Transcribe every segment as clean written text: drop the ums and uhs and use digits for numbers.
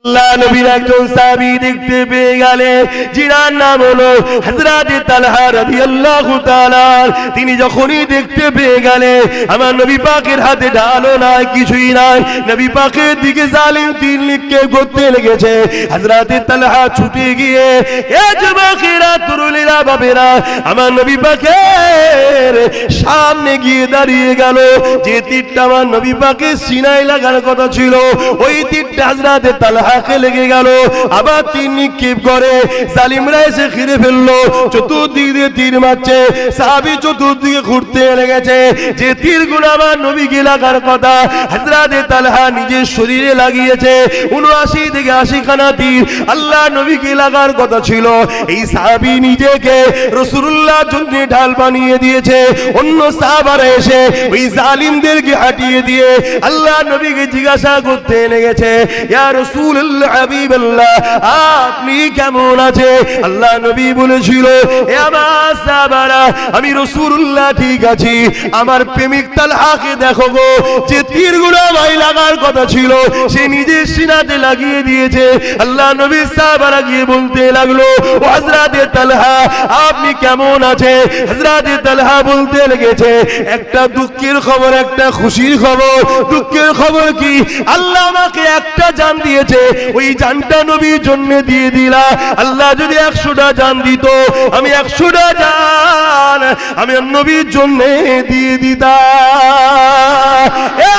আল্লাহ নবীর একজন সাহাবী দেখতে পেয়ে গেলেন, যিনার নাম হলো হযরত তালহা রাদিয়াল্লাহু তাআলা। তিনি যখনই দেখতে পেয়ে গেলেন আমার নবী পাকের হাতে ঢালও নাই, কিছুই নাই, নবী পাকের দিকে জালিম তীর নিক্ষেপ করতে লেগেছে। হযরত তালহা ছুটে গিয়ে, এ যুবকেরা, তরুণেরা, বাবেরা, আমার নবী পাকের সামনে গিয়ে দাঁড়িয়ে গেল। যে তীরটা আমার নবী পাকের সিনায় লাগার কথা ছিল, ওই তীরটা হযরত তালহা লেগে গেল। আবার তীর নিক্ষেপ করে, জালিমরা এসে ঘিরে ফেললো, চতুর্দিক দিয়ে তীর মারছে। সাহাবী চতুর্দিকে ঘুরতে লেগেছে। যে তীরগুলো আমার নবীকে লাগার কথা হযরত তালহা নিজের শরীরে লাগিয়েছে, ৭৯ থেকে ৮০ খানা তীর আল্লাহ নবীকে লাগার কথা ছিল। এই সাহাবী নিজেকে রাসূলুল্লাহর জন্য ঢাল বানিয়ে দিয়েছে। অন্য সাহাবারা এসে ওই জালিমদেরকে হাঁটিয়ে দিয়ে আল্লাহ নবীকে জিজ্ঞাসা করতে লেগেছে, ইয়া রাসূলুল্লাহ, হাবিবাল্লাহ, আপনি কেমন আছে? আল্লাহ নবী বলেছিল, এ আমার সাহাবারা, আমি রাসূলুল্লাহ ঠিক আছি। আমার প্রেমিক তালহাকে দেখো গো, যে তীরগুলো ভাই লাগার কথা ছিল সে নিজের সিনাতে লাগিয়ে দিয়েছে। আল্লাহ নবী সাহাবারা গিয়ে বলতে লাগলো, ও হযরত তালহা, আপনি কেমন আছে? হযরত তালহা বলতে লেগেছে, একটা দুঃখের খবর, একটা খুশির খবর। দুঃখের খবর কি? আল্লাহ আমাকে একটা জান দিয়েছে, ওই জানটা নবীর জন্য দিয়ে দিলা। আল্লাহ যদি ১০০টা জান দিত, আমি ১০০টা জান আমি নবীর জন্য দিয়ে দিতাম।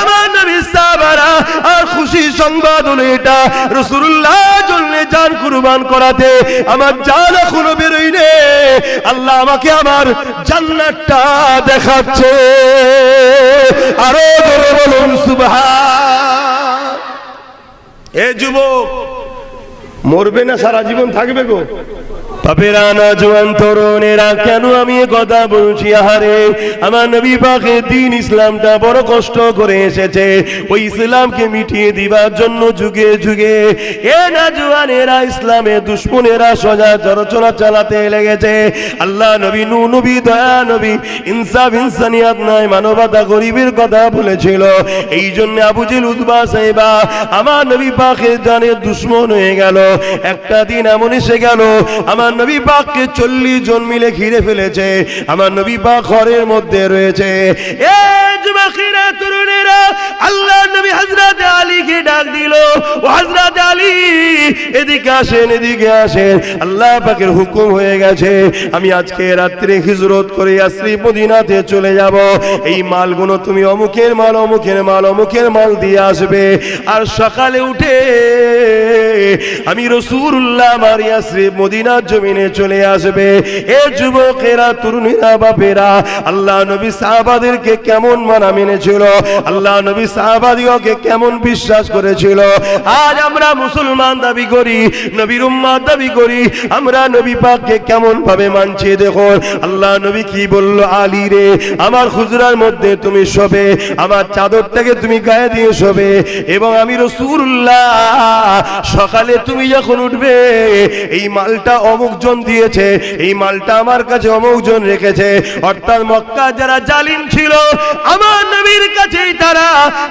আমার নবীর সাহাবারা, আর খুশির সংবাদ হলো এটা, রাসূলুল্লাহর জন্য জান কুরবান করাতে আমার জান এখনো বেরোয় নে। আল্লাহ আমাকে আমার জান্নাতটা দেখাচ্ছে। আরো জোরে বলুন সুবহান। এ যুবক, মরবে না সারা জীবন থাকবে গো? বাপেরা, না জওয়ান তরুণেরা, কেন আমি এ কথা বলছি? আহারে, আমার নবী পাকের দ্বীন ইসলামটা বড় কষ্ট করে এসেছে। ওই ইসলামকে মিটিয়ে দিবার জন্য যুগে যুগে এ না জওয়ানেরা, ইসলামের দুশমনেরা সজা চরচনা চালাতে লেগেছে। আল্লাহ নবী, নূহ নবী, দয়া নবী, ইনসাফ ইনসানিয়াত নাই, মানবতা, গরিবের কথা বলেছিল। এই জন্য আবু জেহেল, উতবা, সাইবা আমার নবী পাকের জানের দুশমন হয়ে গেল। একটা দিন এমন এসে গেল, আমার নবী পাককে ৪০ জন মিলে ঘিরে ফেলেছে। আমার নবী পাক ঘরের মধ্যে রয়েছে। এ যুবকেরা, তরুণেরা, আল্লাহ নবী হযরত আলীকে ডাক দিল, ও হযরত আলী, এদিকে আসেন, এদিকে আসেন। আল্লাহ পাকের হুকুম হয়ে গেছে, আমি আজকে রাত্রে হিজরত করে ইয়াসরিব মদিনাতে চলে যাব। এই মালগুলো তুমি অমুকের মাল, অমুকের মাল, অমুকের মাল দিয়ে আসবে। আর সকালে উঠে আমি রাসূলুল্লাহ আমার ইয়াসরিব মদিনার জমিনে চলে আসবে। এ যুবকেরা, তরুণীরা, বাপেরা, আল্লাহ নবী সাহাবাদেরকে কেমন মানা মেনেছিল, আল্লাহ নবী সাহাবাদিগকে কেমন বিশ্বাস করেছিল। আজ আমরা মুসলমান দাবি করি, নবীর উম্মত দাবি করি, আমরা নবী পাককে কেমন ভাবে মানছি দেখো। আল্লাহ নবী কি বলল, আলী রে, আমার হুজরার মধ্যে তুমি শোবে, আমার চাদরটাকে তুমি গায়ে দিয়ে শোবে। এবং আমি রাসূলুল্লাহ, সকালে তুমি যখন উঠবে, এই মালটা অমুক জন দিয়েছে, এই মালটা আমার কাছে অমুক জন রেখেছে। অর্থাৎ মক্কা যারা জালিম ছিল, আমার নবীর কাছেই তারা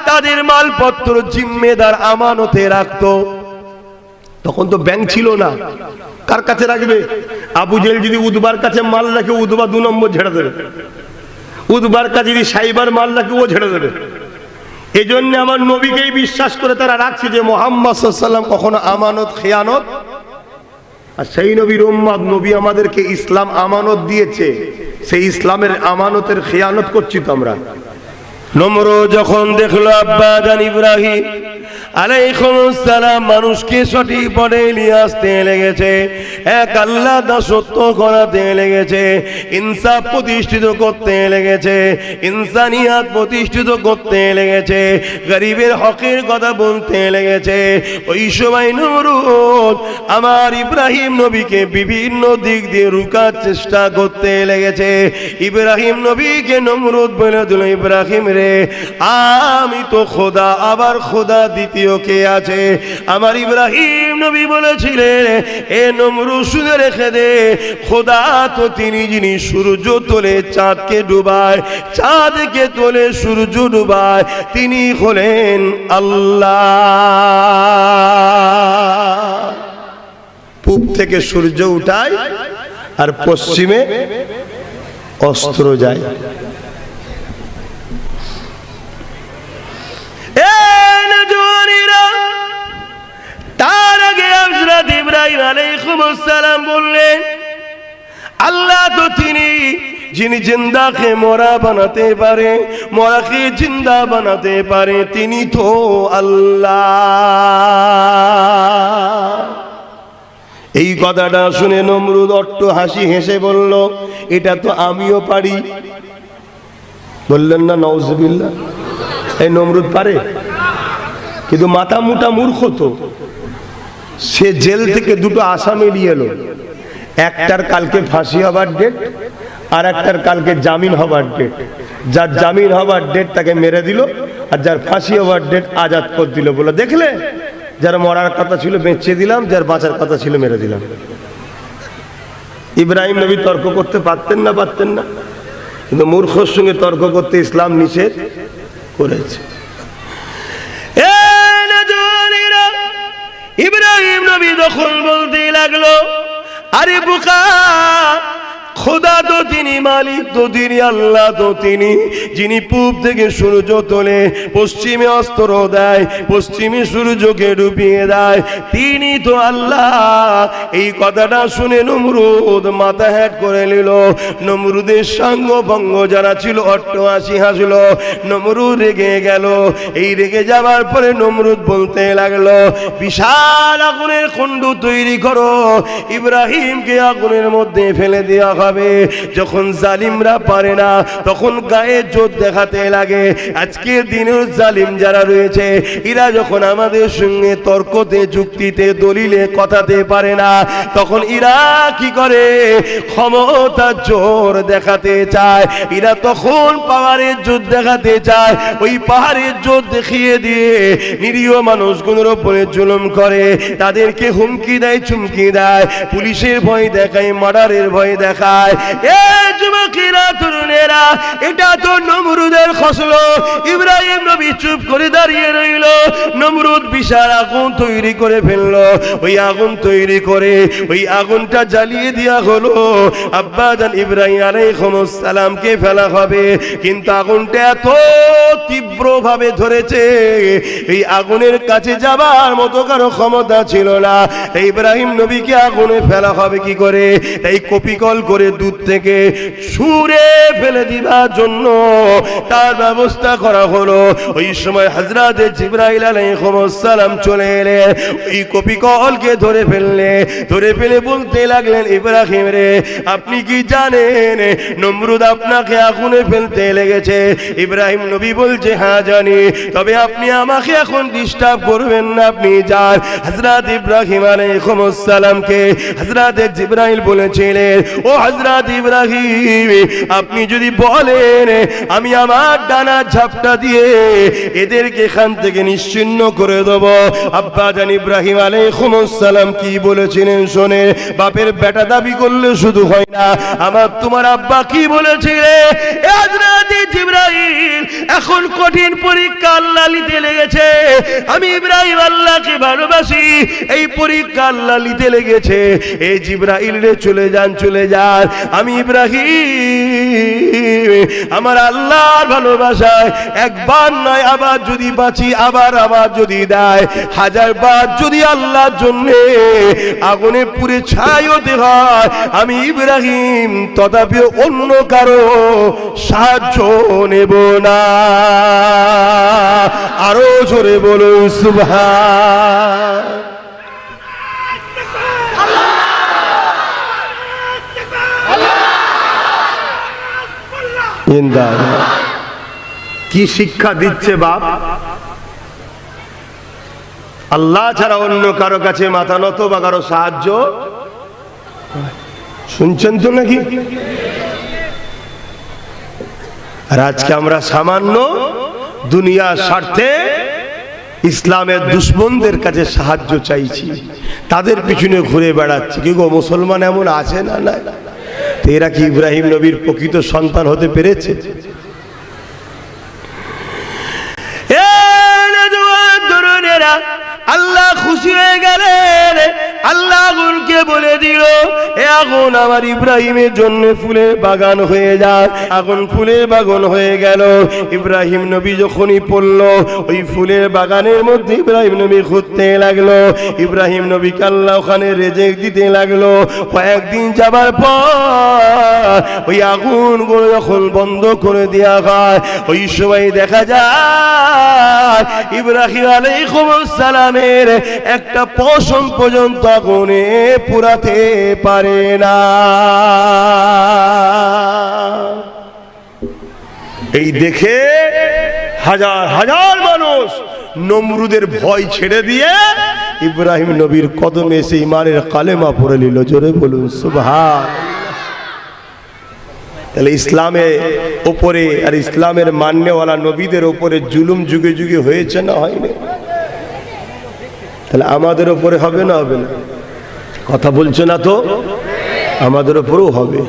তাদের মালপত্র জিম্মেদার আমানতে রাখতো। তখন তো ব্যাংক ছিল না, কার কাছে রাখবে? আবু জেহেল যদি উতবার কাছে মাল রাখে, উতবা ২ নম্বর ঝেড়ে দেবে। উতবার কাছে যদি সাইবার মাল রাখে, ও ঝেড়ে দেবে। এই জন্য আমার নবীকেই বিশ্বাস করে তারা রাখছে যে মুহাম্মদ সাল্লাল্লাহু আলাইহি ওয়াসাল্লাম কখনো আমানত, খেয়ানত। আর সেই নবীর উম্মত, নবী আমাদেরকে ইসলাম আমানত দিয়েছে, সেই ইসলামের আমানতের খেয়ানত করছি তো আমরা। নমরুদ যখন দেখলো আব্বা জান ইব্রাহিম আলাইহিস সালাম মানুষকে সঠিক পথে নিয়ে আসতে লেগেছে, এক আল্লাহ দাসত্ব করাতে লেগেছে, ইনসাফ প্রতিষ্ঠিত করতে লেগেছে, ইনসানিয়াত প্রতিষ্ঠিত করতে লেগেছে, গরিবের হকের কথা বলতে লেগেছে, ওই সময় নমরুদ আমার ইব্রাহিম নবীকে বিভিন্ন দিক দিয়ে রুকার চেষ্টা করতে লেগেছে। ইব্রাহিম নবীকে নমরুদ বলে দিল, ইব্রাহিম রে, আমি তো খোদা, আবার খোদা দ্বিতীয় কে আছে? আমার ইব্রাহিম নবী বলেছিলেন, এ নমরুদ শুনে রেখে দে, খোদা তো তিনি যিনি সূর্য তোলে চাঁদকে ডুবায়, চাঁদকে তোলে সূর্য ডুবায়, তিনি হলেন আল্লাহ। থেকে সূর্য উঠায় আর পশ্চিমে অস্ত্র যায়। তার আগে হযরত ইব্রাহিম আলাইহিস সালাম বললেন, আল্লাহ তো তিনি যিনি জিন্দাকে মরা বানাতে পারে, মরাকে জিন্দা বানাতে পারে, তিনি তো আল্লাহ। এই কথাটা শুনে নমরুদ অট্ট হাসি হেসে বলল, এটা তো আমিও পারি। বললেন না নাউজুবিল্লাহ? এই নমরুদ পারে, কিন্তু মাথা মোটা মূর্খ তো। সে জেল থেকে দুটো আসামি নিয়ে এলো, একটার কালকে ফাঁসি হবার ডেট, আর একটার কালকে জামিন হবার ডেট। যার জামিন হবার ডেট তাকে মেরে দিল, আর যার ফাঁসি হবার ডেট আজাদ করে দিল। বলে দেখলে, যার মরার কথা ছিল বেঁচে দিলাম, যার বাঁচার কথা ছিল মেরে দিলাম। ইব্রাহিম নবী তর্ক করতে পারতেন না? পারতেন না, কিন্তু মূর্খর সঙ্গে তর্ক করতে ইসলাম নিষেধ করেছে। ইব্রাহিম নবী তখন বলতে লাগলো, আরে বোকা, খোদা তো তিনি, মালিক তো তিনি, আল্লাহ তো তিনি, যিনি পূব থেকে সূর্য তোলে, পশ্চিমে অস্ত্র দেয়, পশ্চিমে সূর্যকে ডুবিয়ে দেয়, তিনি তো আল্লাহ। এই কথাটা শুনে নমরুদ মাথা হ্যাট করে নিল। নমরুদের সাঙ্গ ভঙ্গ যারা ছিল অট্টহাসি হাসলো। নমরুদ রেগে গেল। এই রেগে যাওয়ার পরে নমরুদ বলতে লাগলো, বিশাল আগুনের কুণ্ড তৈরি করো, ইব্রাহিমকে আগুনের মধ্যে ফেলে দেওয়া হবে। যখন জালিমরা পারে না, তখন গায়ে জোর দেখাতে লাগে। আজকের দিনের জালিম যারা রয়েছে, এরা যখন আমাদের সঙ্গে তর্কতে, যুক্তিতে, দলিলে, কথাতে পারে না, তখন এরা কি করে? ক্ষমতার জোর দেখাতে চায়। এরা তখন পাহাড়ের জোর দেখাতে চায়। ওই পাহাড়ের জোর দেখিয়ে দিয়ে নিরীহ মানুষগুলোর উপরে জুলুম করে, তাদেরকে হুমকি দেয়, চুমকি দেয়, পুলিশের ভয় দেখায়, মার্ডারের ভয় দেখায়। যুবকেরা, তরুণেরা, এটা তো নমরুদের খসলো। ইব্রাহিম নবী চুপ করে দাঁড়িয়ে রইল। নমরুদ বিশাল আগুন তৈরি করে ফেললো। ওই আগুন তৈরি করে ওই আগুনটা জ্বালিয়ে দেওয়া হলো। আব্বাজান ইব্রাহিম আলাইহিস সালামকে ফেলা হবে, কিন্তু আগুনটা এত তীব্র ভাবে ধরেছে, এই আগুনের কাছে যাবার মতো কারো ক্ষমতা ছিল না। ইব্রাহিম নবীকে আগুনে ফেলা হবে কি করে? তাই কপিকল করে দূর থেকে ছুঁড়ে ফেলে দিবার জন্য তার ব্যবস্থা করা হলো। ওই সময় হযরত জিবরাইল আলাইহিস সালাম চলে এলেন, ওই কপিকলকে ধরে ফেলে বলতে লাগলেন, ইব্রাহিম রে, আপনি কি জানেন নমরুদ আপনাকে আগুনে ফেলতে লেগেছে? ইব্রাহিম নবী বলছে, হ্যাঁ জানি, তবে আপনি আমাকে এখন ডিস্টার্ব করবেন না, আপনি যান। হযরত ইব্রাহিম আলাইহিস সালামকে হযরত জিবরাইল বলেছিলেন, ও হযরত ইব্রাহিম, আপনি যদি বলেন আমি আমার ডানা ঝাপটা দিয়ে এদেরকে এখান থেকে নিশ্চিহ্ন করে দেব। আব্বাজান ইব্রাহিম আলাইহিস সালাম কি বলেছিলেন শোনে, বাপের বেটা দাবি করলে শুধু হয় না, আমার তোমার আব্বা কি বলেছিলেন? হযরত জিবরাইল, এখন কঠিন পরীক্ষা আল্লাহ নিতে লেগেছে। আমি ইব্রাহিম আল্লাহকে ভালোবাসি, এই পরীক্ষা আল্লাহ নিতে লেগেছে। এই জিবরাইল রে, চলে যান, চলে যান। আমি ইব্রাহিম আমার আল্লাহর ভালোবাসায় একবার নয়, আবার যদি বাঁচি, আবার যদি দেয়, 1000 বার যদি আল্লাহর জন্য আগুনে পুড়ে ছাই হতে হয়, আমি ইব্রাহিম তথাপি অন্য কারো সাহায্য নেব না। আরো জোরে বলো সুবহান। কি শিক্ষা দিচ্ছে বাপ? আল্লাহ ছাড়া অন্য কারো কাছে মাথা নত বা কারো সাহায্য। শুনছেন তো নাকি? আর আজকে আমরা সামান্য দুনিয়ার স্বার্থে ইসলামের দুশ্মনদের কাছে সাহায্য চাইছি, তাদের পিছনে ঘুরে বেড়াচ্ছি। কি গো, মুসলমান এমন আছে না? না, এরা কি ইব্রাহিম নবীর প্রকৃত সন্তান হতে পেরেছে? আল্লাহ খুশি হয়ে গেলেন, আল্লাহ আগুনকে বলে দিল, এ আগুন আমার ইব্রাহিমের জন্য ফুলের বাগান হয়ে যায়। আগুন ফুলের বাগান হয়ে গেল। ইব্রাহিম নবী যখনই পড়ল, ওই ফুলের বাগানের মধ্যে ইব্রাহিম নবী ঘুরতে লাগলো। ইব্রাহিম নবীকে আল্লাহ ওখানে রেজেক দিতে লাগলো। কয়েকদিন যাবার পর ওই আগুনগুলো যখন বন্ধ করে দেওয়া হয়, ওই সময় দেখা যায় ইব্রাহিম আলাইহিস সালামের একটা পশম পর্যন্ত আগুনে পুরাতে পারে না। এই দেখে হাজার হাজার মানুষ নমরুদের ভয় ছেড়ে দিয়ে ইব্রাহিম নবীর কদমে এসে ঈমানের কালেমা পড়ে নিল। জোরে বলুন সুবহানাল্লাহ। তাহলে ইসলামের উপরে আর ইসলামের মান্যওয়ালা নবীদের উপরে জুলুম যুগে যুগে হয়েছে না হয়নি? তাহলে আমাদের উপরে হবে না হবে না? কথা বলছে না তো? আমাদের উপরেও হবে।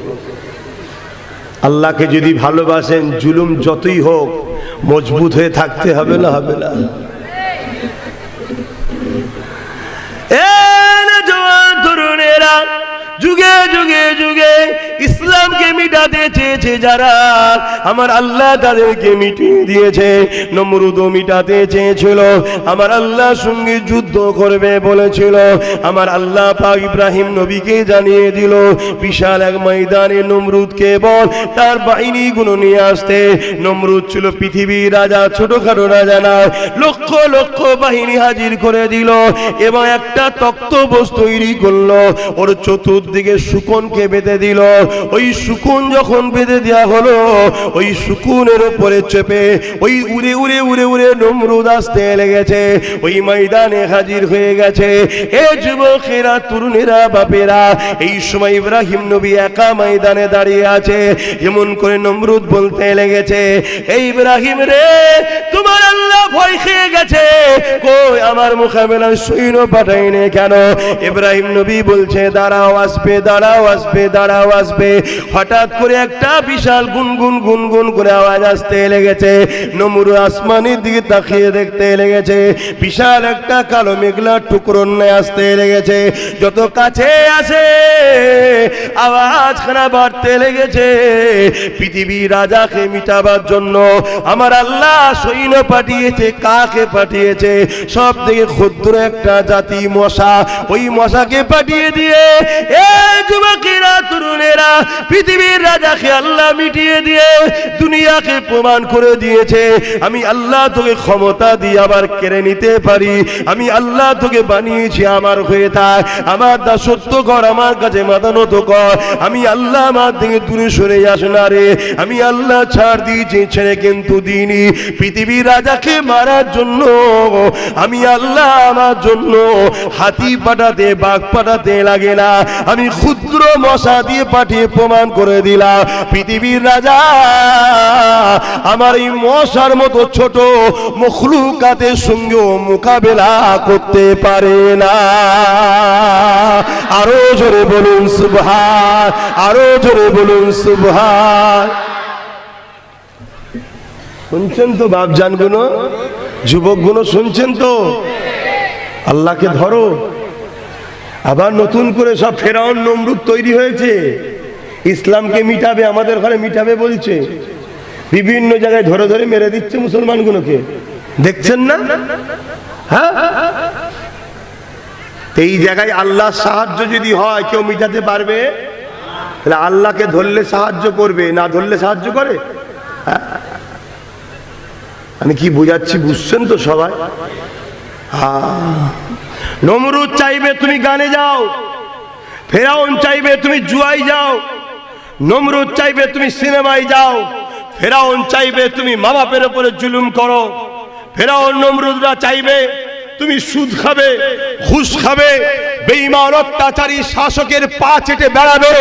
আল্লাহকে যদি ভালোবাসেন, জুলুম যতই হোক মজবুত হয়ে থাকতে হবে না হবে না? তরুণেরা যুগে যুগে যুগে ইসলামকে মিটাতে চেয়েছে যারা, আমার আল্লাহ তাদেরকে মিটিয়ে দিয়েছে। নমরুদও মিটাতে চেয়েছিল, আমার আল্লাহ সঙ্গে যুদ্ধ করবে বলেছিল। আমার আল্লাহ পাক ইব্রাহিম নবীকে জানিয়ে দিল, বিশাল এক ময়দানে নমরুদকে বল তার বাহিনীগুলো নিয়ে আসতে। নমরুদ ছিল পৃথিবীর রাজা, ছোটখাটো রাজা না, লক্ষ লক্ষ বাহিনী হাজির করে দিল এবং একটা তক্তপোষ তৈরি করলো। ওর চতুর্দিকে শুকনকে বেঁধে দিল। ওই শুকুন যখন বেঁধে দেওয়া হলো, ওই শুকুনের উপরে চেপে ওই উড়ে উড়ে উড়ে উড়ে নমরুদ আসতে লেগেছে। ওই ময়দানে হাজির হয়ে গেছে। এ যুবকেরা, তরুণেরা, বাপেরা, এই সময় ইব্রাহিম নবী একা ময়দানে দাঁড়িয়ে আছে। এমন করে নমরুদ বলতে লেগেছে, এই ইব্রাহিম রে, তোমার আল্লাহ ভয় খেয়ে গেছে, কই আমার মোকাবেলায় সৈন্য পাঠাইনি কেন? ইব্রাহিম নবী বলছে, দাঁড়াও আসবে, দাঁড়াও আসবে, দাঁড়াও আসবে। হঠাৎ করে একটা বিশাল গুনগুন গুনগুন করে আওয়াজ আসতে লেগেছে। নমরুদ আসমানের দিকে তাকিয়ে দেখতে লেগেছে, বিশাল একটা কালো মেঘলা টুকরো নিয়ে আসতে লেগেছে। যত কাছে আসে আওয়াজখানা বাড়তে লেগেছে। পৃথিবীর রাজাকে মিটাবার জন্য আমার আল্লাহ সৈন্য পাঠিয়েছে। কাকে পাঠিয়েছে? সব থেকে ক্ষুদ্র একটা জাতি মশা। ওই মশাকে পাঠিয়ে দিয়ে যুবকেরা, তরুণেরা, পৃথিবীর রাজাকে আল্লাহ মিটিয়ে দিয়ে দুনিয়াকে প্রমাণ করে দিয়েছে, আমি আল্লাহ তোকে ক্ষমতা দিয়ে আবার কেড়ে নিতে পারি। আমি আল্লাহ তোকে বানিয়েছি আমার হয়ে থাক, আমার দাসত্ব কর, আমার কাছে মাথা নত কর। আমি আল্লাহ আমার থেকে দূরে সরে যাস না রে। আমি আল্লাহ ছাড় দিয়েছি, ছেড়ে কিন্তু দিইনি। পৃথিবীর রাজাকে মারার জন্য আমি আল্লাহ আমার জন্য হাতি পাঠাতে, বাঘ পাঠাতে লাগে না, আমি ক্ষুদ্র মশা দিয়ে পাঠিয়ে প্রমাণ করে দিলাম পৃথিবীর রাজা আমার এই মশার মতো ছোট মখলুকাতের সঙ্গে মোকাবেলা করতে পারে না। আরো জোরে বলুন সুবহান, আরো জোরে বলুন সুবহান। শুনছেন তো বাপজান গুলো, যুবক গুলো শুনছেন তো? আল্লাহকে ধরো। আবার নতুন করে সব ফেরাউন নমরুদ তৈরি হয়েছে, ইসলামকে মিটাবে, আমাদের ঘরে মিটাবে বলছে। বিভিন্ন জায়গায় ধরে ধরে মেরে দিচ্ছে মুসলমানগুলোকে, দেখছেন না? হ্যাঁ, এই জায়গায় আল্লাহর সাহায্য যদি হয়, কেউ মিটাতে পারবে? তাহলে আল্লাহকে ধরলে সাহায্য করবে, না ধরলে সাহায্য করে? আমি কি বুঝাচ্ছি বুঝছেন তো সবাই? নমরুদ চাইবে তুমি গানে যাও, ফেরাউন চাইবে তুমি জুয়ায় যাও, নমরুদ চাইবে তুমি সিনেমায় যাও, ফেরাউন চাইবে তুমি মা বাপের উপরে জুলুম করো, ফেরাউন নমরুদরা চাইবে তুমি সুদ খাবে, ঘুষ খাবে, বেঈমান অত্যাচারী শাসকের পা চেটে বেড়াবে,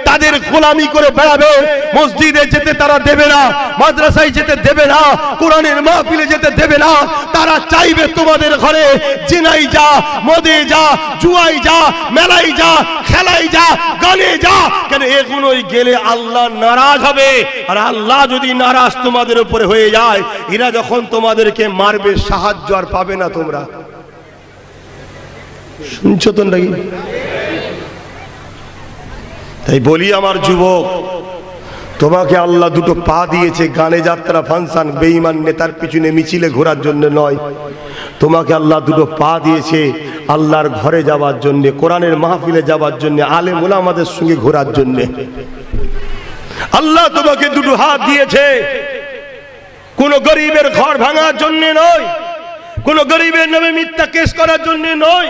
তাদের গোলামি করে বেড়াবে, মসজিদে যেতে তারা দেবে না, মাদ্রাসায় যেতে দেবে না, কোরআনের মাহফিলে যেতে দেবে না। তারা চাইবে তোমাদের ঘরে জিনাই যা, মদে যা, জুয়াই যা, মেলাই যা, খেলাই যা, গানে যা। কেন? এগুলোই গেলে আল্লাহ নারাজ হবে, আর আল্লাহ যদি নারাজ তোমাদের উপরে হয়ে যায়, এরা যখন তোমাদেরকে মারবে সাহায্য আর পাবে না তোমরা। শুনছো তো নাকি? তাই বলি আমার যুবক, তোমাকে আল্লাহ দুটো পা দিয়েছে গানে যাত্রা ফাংশন বেঈমান নেতার পিছনে মিছিলে ঘোরার জন্য নয়। তোমাকে আল্লাহ দুটো পা দিয়েছে আল্লাহর ঘরে যাওয়ার জন্য, কোরআনের মাহফিলে যাওয়ার জন্য, আলেম ওলামাদের সঙ্গে ঘোরার জন্য। আল্লাহ তোমাকে দুটো হাত দিয়েছে কোন গরিবের ঘর ভাঙার জন্য নয়, কোন গরিবের নামে মিথ্যা কেস করার জন্য নয়,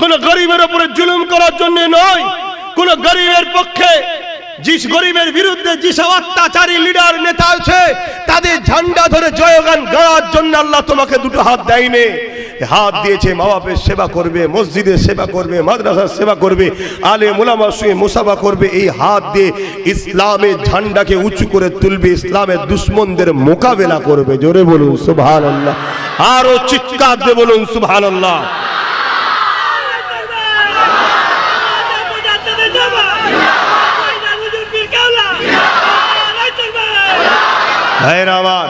কোন গরিবের উপরে জুলুম করার জন্য নয়, কোন গরিবের পক্ষে, যে গরিবের বিরুদ্ধে যেসব অত্যাচারী লিডার নেতা আছে তাদের ঝান্ডা ধরে জয়গান গাওয়ার জন্য আল্লাহ তোমাকে দুটো হাত দেয়নি। হাত দিয়েছে মা বাপের সেবা করবে, মসজিদের সেবা করবে, মাদ্রাসার সেবা করবে, আলেম ওলামার সঙ্গে মুসাফা করবে। এই হাত দিয়ে ইসলামের ঝান্ডাকে উঁচু করে তুলবে, ইসলামের দুশ্মনদের মোকাবেলা করবে। জোরে বলুন সুবহানাল্লাহ, আরো চিৎকার দিয়ে বলুন সুবহানাল্লাহ। আমার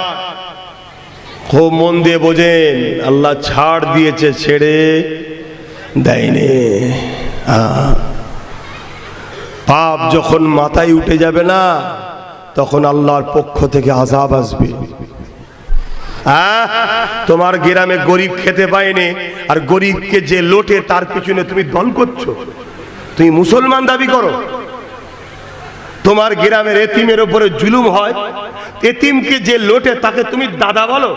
খুব মন দিয়ে বোঝেন, আল্লাহ ছাড় দিয়েছে, ছেড়ে দেয়নি। পাপ যখন মাথায় উঠে যাবে না, তখন আল্লাহর পক্ষ থেকে আযাব আসবে। তোমার গ্রামে গরিব খেতে পায়নি, আর গরিবকে যে লোটে তার পিছনে তুমি দল করছো, তুমি মুসলমান দাবি করো। তোমার গ্রামের এতিমের উপরে জুলুম হয়, এতিমকে যে লোটে তাকে তুমি দাদা বলো।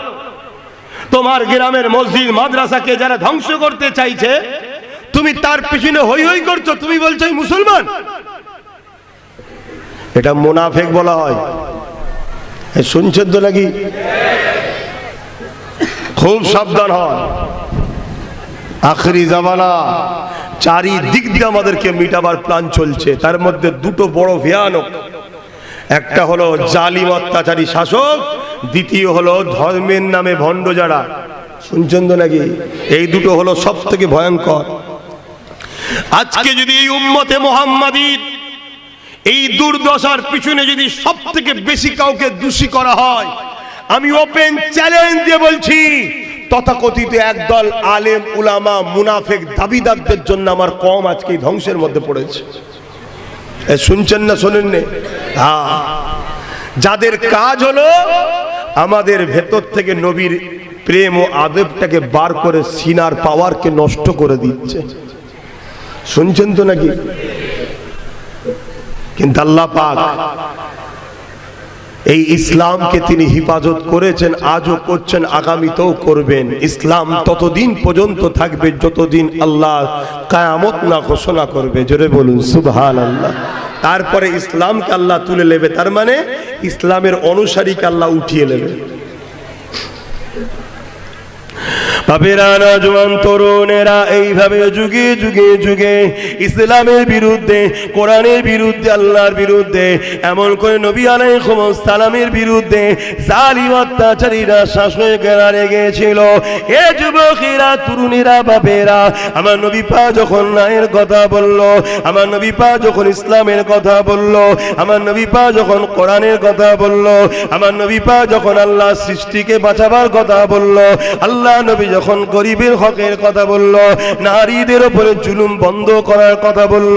তোমার গ্রামের মসজিদ মাদ্রাসাকে যারা ধ্বংস করতে চাইছে, তুমি তার পিছনে হই হই করছো, তুমি বলছো মুসলমান। এটা মুনাফিক বলা হয়। শুনছেন তো নাকি? খুব সাবধান হন। আখরি জামানা, চারিদিক দিয়ে আমাদেরকে মিটাবার প্ল্যান চলছে। তার মধ্যে দুটো বড় ভয়ানক, একটা হলো জালিম অত্যাচারী শাসক, দ্বিতীয় হলো ধর্মের নামে ভণ্ড যারা। শুনছেন তো নাকি? এই দুটো হলো সব থেকে ভয়ঙ্কর। আজকে যদি এই উম্মতে মুহাম্মাদীর এই দুর্দশার পিছনে যদি সব থেকে বেশি কাউকে দোষী করা হয়, আমি ওপেন চ্যালেঞ্জ দিয়ে বলছি, তথাকথিত একদল আলেম উলামা মুনাফিক দাবিদারদের জন্য আমার কম আজকে ধ্বংসের মধ্যে পড়েছে। শুনছেন না শোনেন না? যাদের কাজ হলো আমাদের ভেতর থেকে নবীর প্রেম ও আদবটাকে বার করে সিনার পাওয়ারকে নষ্ট করে দিচ্ছে। শুনছেন তো নাকি? কিন্তু আল্লাহ পাক এই ইসলামকে তিনি হিফাজত করেছেন, আজও করছেন, আগামীতেও করবেন। ইসলাম ততদিন পর্যন্ত থাকবে যতদিন আল্লাহ কিয়ামত না ঘোষণা করবে। জোরে বলুন সুবহানাল্লাহ। তারপরে ইসলামকে আল্লাহ তুলে নেবে, তার মানে ইসলামের অনুসারীকে আল্লাহ উঠিয়ে নেবে। বাপেরা, জওয়ান তরুণেরা, এইভাবে যুগে যুগে যুগে ইসলামের বিরুদ্ধে, কোরআনের বিরুদ্ধে, আল্লাহর বিরুদ্ধে, এমন করে নবী আলাইহিস সালামের বিরুদ্ধে জালিম অত্যাচারীরা শাসকেরা লেগেছিল। এ যুবকেরা, তরুণেরা, বাপেরা, আমার নবী পাক যখন ন্যায়ের কথা বলল, আমার নবী পাক যখন ইসলামের কথা বলল, আমার নবী পাক যখন কোরআনের কথা বলল, আমার নবী পাক যখন আল্লাহ সৃষ্টিকে বাঁচাবার কথা বলল, আল্লাহ নবী যখন গরিবের হকের কথা বলল, নারীদের উপরে জুলুম বন্ধ করার কথা বলল,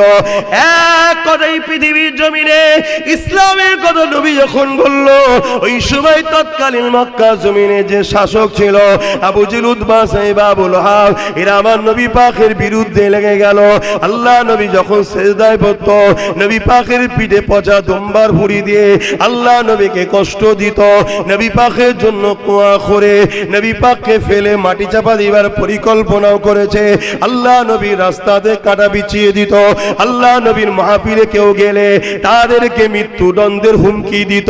এক কথাই পৃথিবীর জমিনে ইসলামের কথা নবী যখন বলল, ওই সময় তৎকালীন মক্কা জমিনে যে শাসক ছিল আবু জেহেল, উতবা, সাইবা, আবু লাহাব, এরা আমার নবী পাকের বিরুদ্ধে লেগে গেল। আল্লাহ নবী যখন সিজদায় পড়তো, নবী পাকের পিঠে পচা দুম্বার ভুঁড়ি দিয়ে আল্লাহ নবীকে কষ্ট দিত। নবী পাকের জন্য কুয়া করে নবী পাককে ফেলে মাটি চাপা দিবার পরিকল্পনাও করেছে। আল্লাহ নবী রাস্তাতে কাটা বিছিয়ে দিত। আল্লাহ নবীর মাহফিলে কেউ গেলে তাদেরকে মৃত্যুদণ্ডের হুমকি দিত।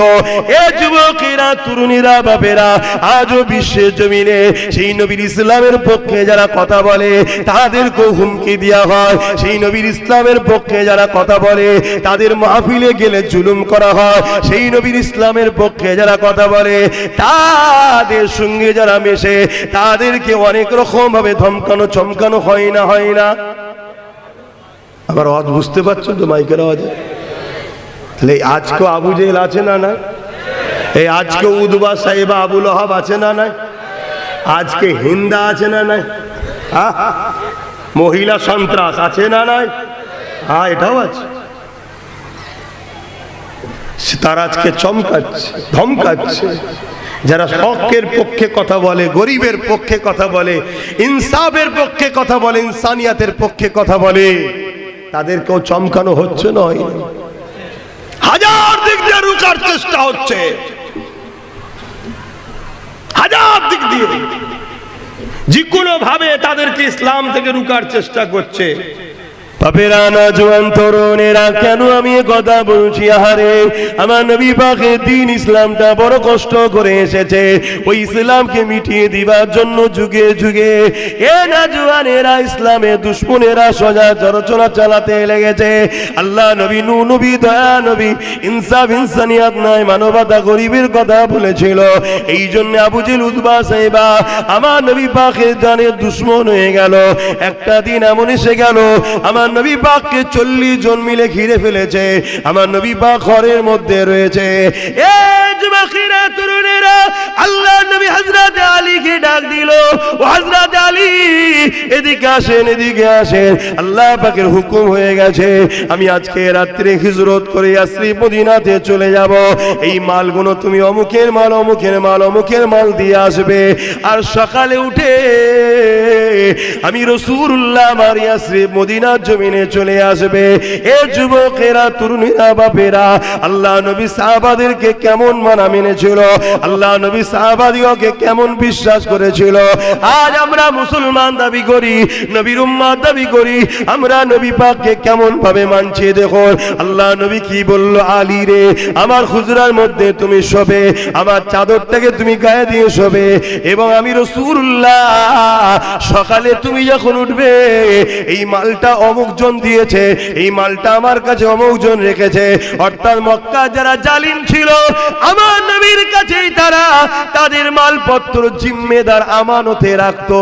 এ যুবকেরা, তরুণীরা, বাপেরা, আজও বিশ্বের জমিনে সেই নবীর ইসলামের পক্ষে যারা কথা বলে তাদেরকেও হুমকি দেওয়া হয়। সেই নবীর ইসলামের পক্ষে যারা কথা বলে তাদের মাহফিলে গেলে জুলুম করা হয়। সেই নবীর ইসলামের পক্ষে যারা কথা বলে তাদের সঙ্গে যারা মেশে তাদেরকে অনেক রকম ভাবে ধমকানো চমকানো হয় না, হয় না? আবার আওয়াজ বুঝতে পারছেন তো মাইকের আওয়াজে? তাহলে আজকে আবু জেহেল আছে না নাই? এই আজকে উতবা, সাইবা, আবু লাহাব আছে না নাই? আজকে হিন্দা আছে না নাই? মহিলা সন্ত্রাস আছে না নাই? হ্যাঁ, এটাও আছে। তারা আজকে চমকাচ্ছে, ধমকাচ্ছে। যারা হকের পক্ষে কথা বলে, গরিবের পক্ষে কথা বলে, ইনসাফের পক্ষে কথা বলে, ইনসানিয়াতের পক্ষে কথা বলে, তাদেরকেও চমকানো হচ্ছে নয়। হাজার দিক দিয়ে রুখার চেষ্টা হচ্ছে, হাজার দিক দিয়ে যে কোনো ভাবে তাদেরকে ইসলাম থেকে রুখার চেষ্টা করছে। বাপেরা, নওজোয়ান তরুণেরা, কেন আমি এ কথা বলছি? আহারে, আমার নবী পাকের দ্বীন ইসলামটা বড় কষ্ট করে এসেছে ওই ইসলামকে মিটিয়ে দিবার জন্য যুগে যুগে এ নওজোয়ানেরা, ইসলামের দুশমনেরা সজা চরচলা চালাতে লেগেছে। আল্লাহ নবী, নূহ নবী, দয়া নবী, ইনসাফ ইনসানিয়াত নাই, মানবতা, গরিবের কথা বলেছিল। এই জন্য আবু জেহেল, উতবা, সাইবা আমার নবী পাকের জানের দুশমন হয়ে গেল। একটা দিন এমন এসে গেল, আমার নবী পাককে 40 জন মিলে ঘিরে ফেলেছে। আমার নবী পাক ঘরের মধ্যে রয়েছে। এই যুবকেরা, তরুণেরা, আল্লাহ নবী হযরত আলীকে ডাক দিল, ও হযরত আলী, এদিকে আসেন, এদিকে আসেন। আল্লাহ পাকের হুকুম হয়ে গেছে, আমি আজকে রাত্রে হিজরত করে ইয়াসরিব মদিনাতে চলে যাব। এই মালগুলো তুমি অমুকের মাল, অমুকের মাল, অমুকের মাল দিয়ে আসবে। আর সকালে উঠে আমি রাসূলুল্লাহ আমার ইয়াসরিব মদিনার জমিনে চলে আসবে। এ যুবকেরা, তরুণীরা, বাপেরা, আল্লাহ নবী সাহাবাদেরকে কেমন মানা মেনেছিল, আল্লাহ নবী সাহাবাদিওকে কেমন বিশ্বাস করেছিল। আজ আমরা মুসলমান দাবি করি, নবীর উম্মত দাবি করি, আমরা নবী পাককে কেমন ভাবে মানছি দেখো। আল্লাহ নবী কি বলল? আলী রে, আমার হুজরার মধ্যে তুমি শোবে, আমার চাদরটাকে তুমি গায়ে দিয়ে শোবে, এবং আমি রাসূলুল্লাহ সকালে তুমি যখন উঠবে, এই মালটা অমুক জন দিয়েছে, এই মালটা আমার কাছে অমুক জন রেখেছে। অর্থাৎ মক্কা যারা জালিম ছিল, আমার নবীর কাছেই তারা তাদের মালপত্র জিম্মেদার আমানতে রাখতো।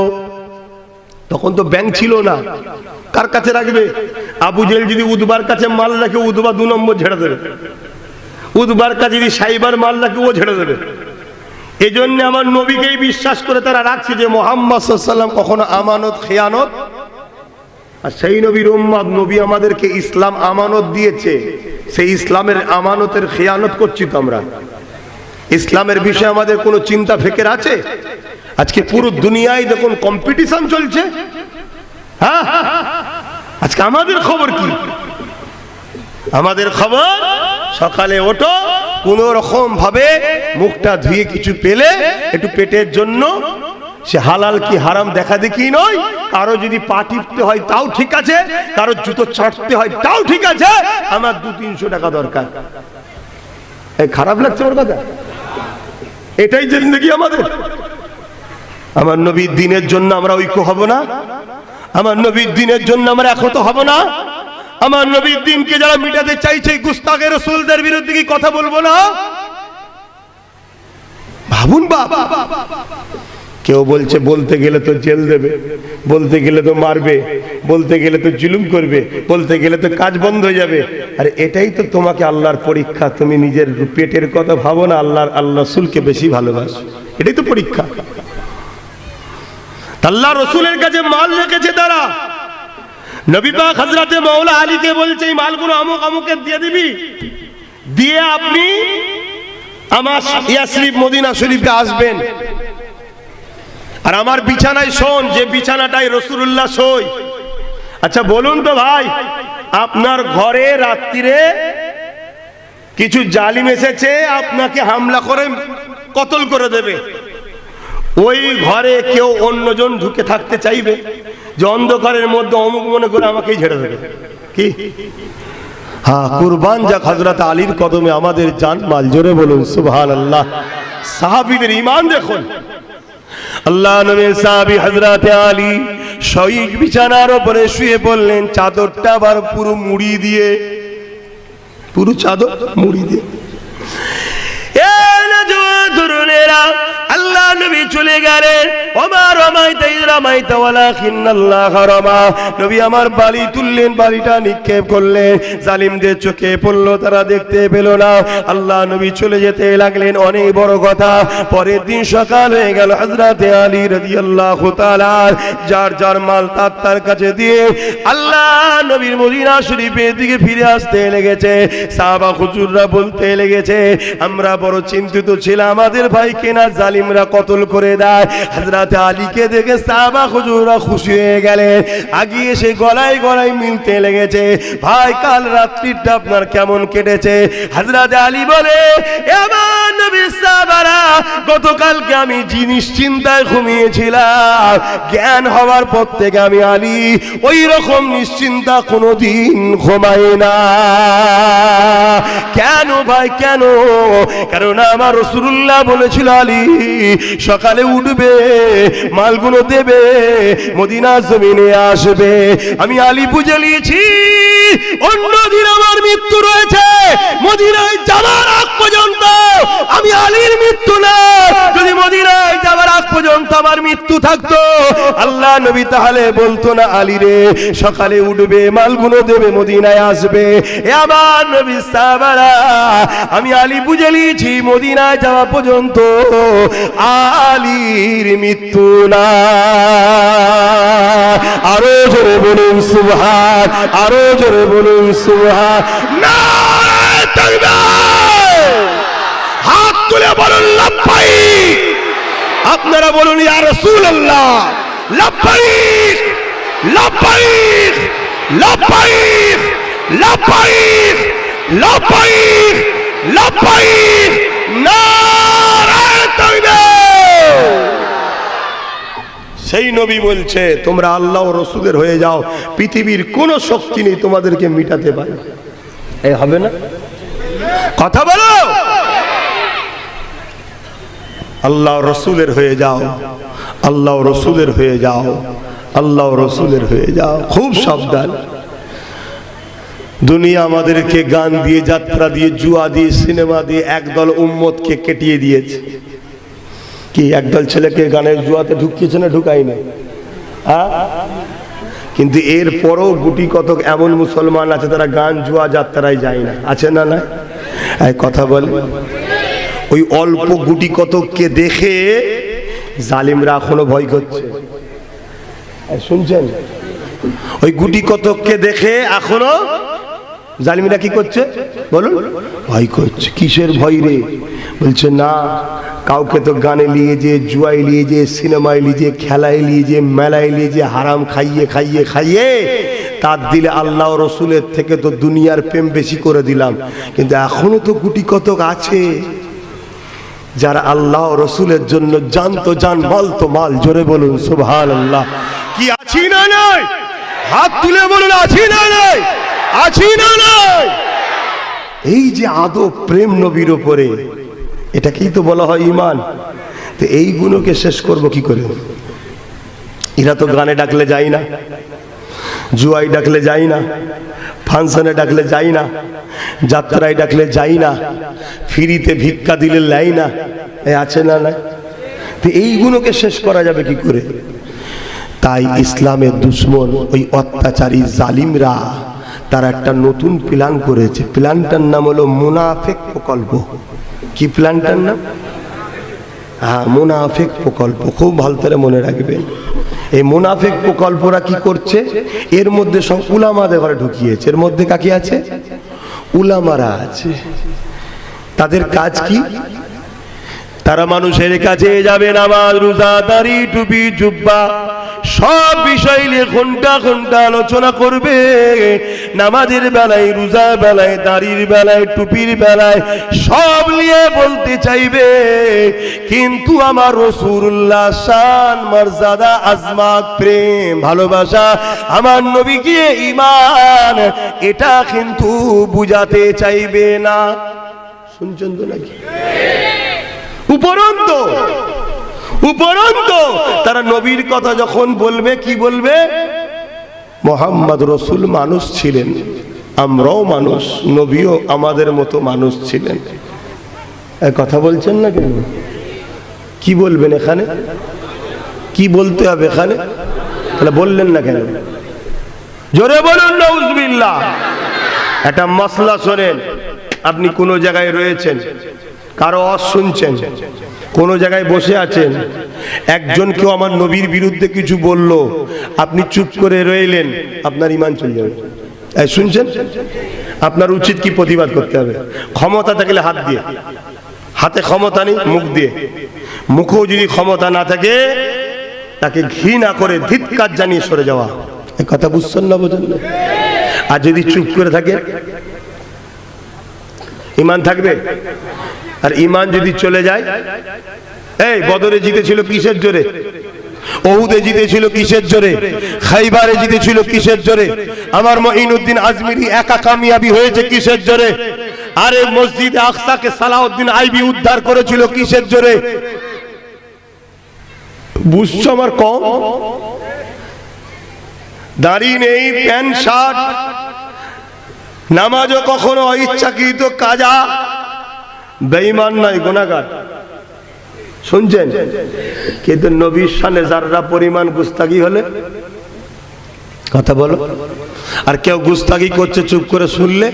তখন তো ব্যাংক ছিল না, কার কাছে রাখবে? আবু জেহেল যদি উতবার কাছে মাল রাখে, উতবা 2 নম্বর ঝেড়ে দেবে। উতবার কাছে যদি সাইবার মাল রাখে, ও ঝেড়ে দেবে। এই জন্য আমার নবীকেই বিশ্বাস করে তারা রাখছে যে মুহাম্মদ সাল্লাল্লাহু আলাইহি ওয়াসাল্লাম কখনো আমানত, খেয়ানত। আর সেই নবীর উম্মত, নবী আমাদেরকে ইসলাম আমানত দিয়েছে, সেই ইসলামের আমানতের খেয়ানত করছি তো আমরা। ইসলামের বিষয়ে আমাদের কোনো চিন্তা ফিকির আছে? আজকে পুরো দুনিয়ায় দেখুন কম্পিটিশন চলছে। হ্যাঁ, আজকে আমাদের খবর কি? আমাদের খবর, সকালে ওঠো, কোন রকম ভাবে মুখটা ধুয়ে কিছু পেলে একটু পেটের জন্য, সে হালাল কি হারাম দেখা দেখি নয়। কারো যদি পা টিপতে হয় তাও ঠিক আছে, কারো জুতো ছাড়তে হয় তাও ঠিক আছে, আমার 200-300 টাকা দরকার। এই খারাপ লাগছে ওর কথা? এটাই জিন্দেগি আমাদের। আমার নবীর দ্বীনের জন্য আমরা ঐক্য হব না? আমার নবীর দ্বীনের জন্য আমরা একত হব না? আমার নবীর দ্বীনকে যারা মিটাতে চাইছে, গুস্তাখে রাসূলদের বিরুদ্ধে কি কথা বলবো না? ভাবুন বাবা, কেউ বলছে বলতে গেলে তো জেল দেবে, বলতে গেলে তো মারবে, বলতে গেলে তো জুলুম করবে, বলতে গেলে তো কাজ বন্ধ হয়ে যাবে। আরে এটাই তো তোমাকে আল্লাহর পরীক্ষা। তুমি নিজের পেটের কথা ভাবো না, আল্লাহ রাসূলকে বেশি ভালোবাসো, এটাই তো পরীক্ষা। আল্লাহ রাসূলের কাছে মাল রেখেছে তারা। নবী পাক হযরতে মাওলা আলীকে বলছে, এই মালগুলো অমুক অমুকে দিয়ে দিবি, দিয়ে আপনি আমার ইয়াসরিব মদিনা শরীফে আসবেন, আর আমার বিছানায় শোন, যে বিছানাটাই রাসূলুল্লাহ শোয়। আচ্ছা বলুন তো ভাই, আপনার ঘরে রাত্রিরে কিছু জালিম এসেছে, আপনাকে হামলা করে কতল করে দেবে, ওই ঘরে কেউ অন্যজন ঢুকে থাকতে চাইবে? যে অন্ধকারের মধ্যে অমুক মনে করে আমাকেই ঝেড়ে দেবে কি? হ্যাঁ, কুরবান যাক হযরত আলীর কদমে আমাদের জান মাল। জোরে বলুন সুবহানাল্লাহ। সাহাবীদের ঈমান দেখুন। আল্লাহ নবীর সাহাবী হযরত আলী শহীদ বিছানার উপরে শুয়ে পড়লেন, চাদরটা আবার পুরো মুড়ি দিয়ে, পুরো চাদর মুড়ি দিয়ে। আল্লাহ নবী চলে গেলেন। ওমা রামাইতা ইয রামাইতা ওয়ালাকিন্নাল্লাহ রামা। নবী আমার বালি তুললেন, বালিটা নিক্ষেপ করলেন, জালিমদের চোখে পড়লো, তারা দেখতে পেল না। আল্লাহ নবী চলে যেতে লাগলেন। অনেক বড় কথা, পরের দিন সকাল হয়ে গেল। হযরতে আলী রাদিয়াল্লাহু তাআলা যার যার মাল তার কাছে দিয়ে আল্লাহ নবীর মদিনা শরীফের দিকে ফিরে আসতে লেগেছে। সাহাবা হুজুররা বলতে লেগেছে, আমরা বড় চিন্তিত ছিলাম, আমাদের ভাইকে না জালিমরা কতল করে দেয়। হযরতে আলীকে দেখে সাহাবা হুজুররা খুশি হয়ে গেলেন, আগিয়ে এসে গলায় গলায় মিলতে লেগেছে, ভাই কাল রাত্রিটা আপনার কেমন কেটেছে? হযরতে আলী বলে, আমার নবীর সাহাবারা, গতকালকে আমি নিশ্চিন্তায় ঘুমিয়েছিলাম, জ্ঞান হওয়ার পর থেকে আমি আলী ওই রকম নিশ্চিন্তা কোনোদিন ঘুমাই না। কেন ভাই কেন? কারণ আমার রাসূলুল্লাহ বলেছিল, আলী সকালে উঠবে, মালগুলো দেবে, মদিনা জমিনে আসবে। আমি আলী বুঝে নিয়েছি অন্যদিন আমার মৃত্যু রয়েছে, মদিনায় যাবার আগ পর্যন্ত আমি আলীর মৃত্যু না। যদি মদিনায় যাবার আগ পর্যন্ত আমার মৃত্যু থাকতো, আল্লাহ নবী তাহলে বলতো না, আলী রে সকালে উঠবে, মালগুলো দেবে, মদিনায় আসবে। এ আমার নবী সাহাবারা, আমি আলী বুঝে নিয়েছি মদিনায় যাওয়া পর্যন্ত আলীর মৃত্যু না। আরো জোরে বলুন সুবহান, আরো জোরে বলুন সুবহান। নারে তাকবীর, হাত তুলে বলুন লাব্বাইক। আপনারা বলুন ইয়া রাসূলুল্লাহ, লাব্বাইক লাব্বাইক লাব্বাইক লাব্বাইক লাব্বাইক লাব্বাইক। নারে তাকবীর। সেই নবী বলছে, তোমরা আল্লাহ ও রাসূলের হয়ে যাও, পৃথিবীর কোন শক্তি নেই তোমাদেরকে মিটাতে পারে। এই হবে না? কথা বলো। আল্লাহ রাসূলের হয়ে যাও, আল্লাহ রাসূলের হয়ে যাও, আল্লাহ রাসূলের হয়ে যাও। খুব সাবধান। দুনিয়া আমাদেরকে গান দিয়ে, যাত্রা দিয়ে, জুয়া দিয়ে, সিনেমা দিয়ে একদল উম্মতকে কেটিয়ে দিয়েছে। কি একদল ছেলেকে গানের জুয়াতে ঢুকিয়েছে না ঢুকাই না? কিন্তু এর পরও গুটি কতক এমন মুসলমান আছে তারা গান জুয়া যাত্রায় যায় না, আছে না? না কথা বল। ওই অল্প গুটি কতককে দেখে জালিমরা এখনো ভয় করছে। শুনছেন? ওই গুটি কতককে দেখে এখনো জালিমরা কি করছে বলুন? ভয় করছে। কিসের ভয় রে? বলছে না, কাউকে তো গানে নিয়ে যে, জুয়ায় নিয়ে যে, সিনেমায় নিয়ে যে, খেলায় নিয়ে যে, মেলায় নিয়ে যে, হারাম খাইয়ে খাইয়ে খাইয়ে তার দিলে আল্লাহ রসুলের থেকে তো দুনিয়ার প্রেম বেশি করে দিলাম। কিন্তু এখনো তো গুটি কতক আছে যারা আল্লাহ রসুলের জন্য জান তো জান, মাল তো মাল। জোরে বলুন সুবহানাল্লাহ। কি আছি না নাই? হাত তুলে বলুন, আছি না নাই? আছি না নাই? এই যে আদব প্রেম নবীর উপরে, এটাকেই তো বলা হয় ঈমান। তো এই গুণকে শেষ করব কি করে? এরা তো গানে ডাকলে যাই না, জুয়াই ডাকলে যাই না, ফাংশনে ডাকলে যাই না, যাত্রায় ডাকলে যাই না, ফ্রিতে ভিক্ষা দিলে লাই না। আছে না? না। তো এই গুণকে শেষ করা যাবে কি করে? তাই ইসলামের দুশ্মন ওই অত্যাচারী জালিমরা তারা একটা নতুন প্ল্যান করেছে। প্ল্যানটার নাম হলো মুনাফিক প্রকল্প। কি প্ল্যানটার নাম? হ্যাঁ, মুনাফিক প্রকল্প। খুব ভালো করে মনে রাখবেন। এই মুনাফিক প্রকল্পরা কি করছে? এর মধ্যে সব উলামাদের ঘরে ঢুকিয়েছে। এর মধ্যে কাকে আছে? উলামারা আছে। তাদের কাজ কি? তারা মানুষের কাছে যাবে, নামাজ, রোজা, দাড়ি, টুপি, জুব্বা সব বিষয় নিয়ে ঘন্টা ঘন্টা আলোচনা করবে। নামাজের বেলায়, রোজার বেলায়, দাড়ির বেলায়, টুপির বেলায় সব নিয়ে বলতে চাইবে। কিন্তু আমার রাসূলুল্লাহ শান, মর্যাদা, আজমত, প্রেম, ভালোবাসা, আমার নবীকে ঈমান, এটা কিন্তু বুঝাতে চাইবে না। শুনছেন তো নাকি? উপরন্ত তারা নবীর কথা যখন বলবে, কি বলবে? মুহাম্মদ রাসূল মানুষ ছিলেন, আমরাও মানুষ, নবীও আমাদের মতো মানুষ ছিলেন। এই কথা বলছেন না কেন? কি বলবেন এখানে? কি বলতে হবে এখানে? তাহলে বললেন না কেন? জোরে বলুন নাউজুবিল্লাহ। একটা মাসলা শোনেন। আপনি কোন জায়গায় রয়েছেন, কারো ওয়াজ শুনছেন, কোন জায়গায় বসে আছেন, একজন কেউ আমার নবীর বিরুদ্ধে কিছু বলল, আপনি চুপ করে রইলেন, আপনার ঈমান চলে যাবে। এই শুনছেন? আপনার উচিত কি? প্রতিবাদ করতে হবে। ক্ষমতা থাকলে হাত দিয়ে, হাতে ক্ষমতা নেই মুখ দিয়ে, মুখেও যদি ক্ষমতা না থাকে তাকে ঘৃণা করে ধিক্কার জানিয়ে সরে যাওয়া। এই কথা বুঝছেন না? বোঝেন না? আর যদি চুপ করে থাকে ঈমান থাকবে? আর ঈমান যদি চলে যায়, এই বদরে জিতেছিল কিসের জোরে? ওহুদে জিতেছিল কিসের জোরে? খাইবারে জিতেছিল কিসের জোরে? আমার মঈনুদ্দিন আজমিরি একা কামিয়াবি হয়েছে কিসের জোরে? আরে মসজিদে আকসাকে সালাউদ্দিন আইবি উদ্ধার করেছিল কিসের জোরে? বুঝছো আমার কম? দাড়ি নেই, প্যান্ট শার্ট, নামাজও কখনো অইচ্ছাকৃত কাজা, বেঈমান নয়, গুনাহগার। শুনছেন? কিন্তু নবীর শানে যাররা পরিমাণ গুস্তাগি হলে, কথা বলো, আর কেউ গুস্তাগি করছে চুপ করে শুনলে,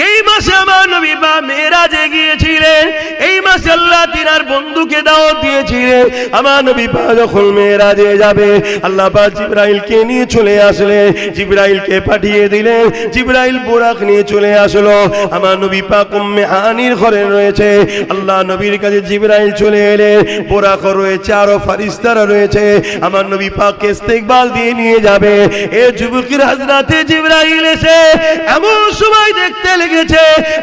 এই মাসে আমার নবী বা মেরাজে গিয়েছিলেন, এই মাসে আল্লাহ তিনার বন্ধুকে দাওয়াত দিয়েছিলেন। আমার নবী পা যখন মেরাজে যাবে, আল্লাহ পাক জিবরাইলকে নিয়ে চলে আসলেন, জিবরাইলকে পাঠিয়ে দিলেন, জিবরাইল বুরাক নিয়ে চলে আসলো। আমার নবী পাক উম্মে হানির ঘরে রয়েছে, আল্লাহ নবীর কাছে জিবরাইল চলে এলেন, বুরাক রয়েছে, আরো ফেরেশতারা রয়েছে, আমার নবী পাককে ইস্তেকবাল দিয়ে নিয়ে যাবে। এ যুবকের হযরতে জিবরাইল এসে এমন সময় দেখতে লেগেছে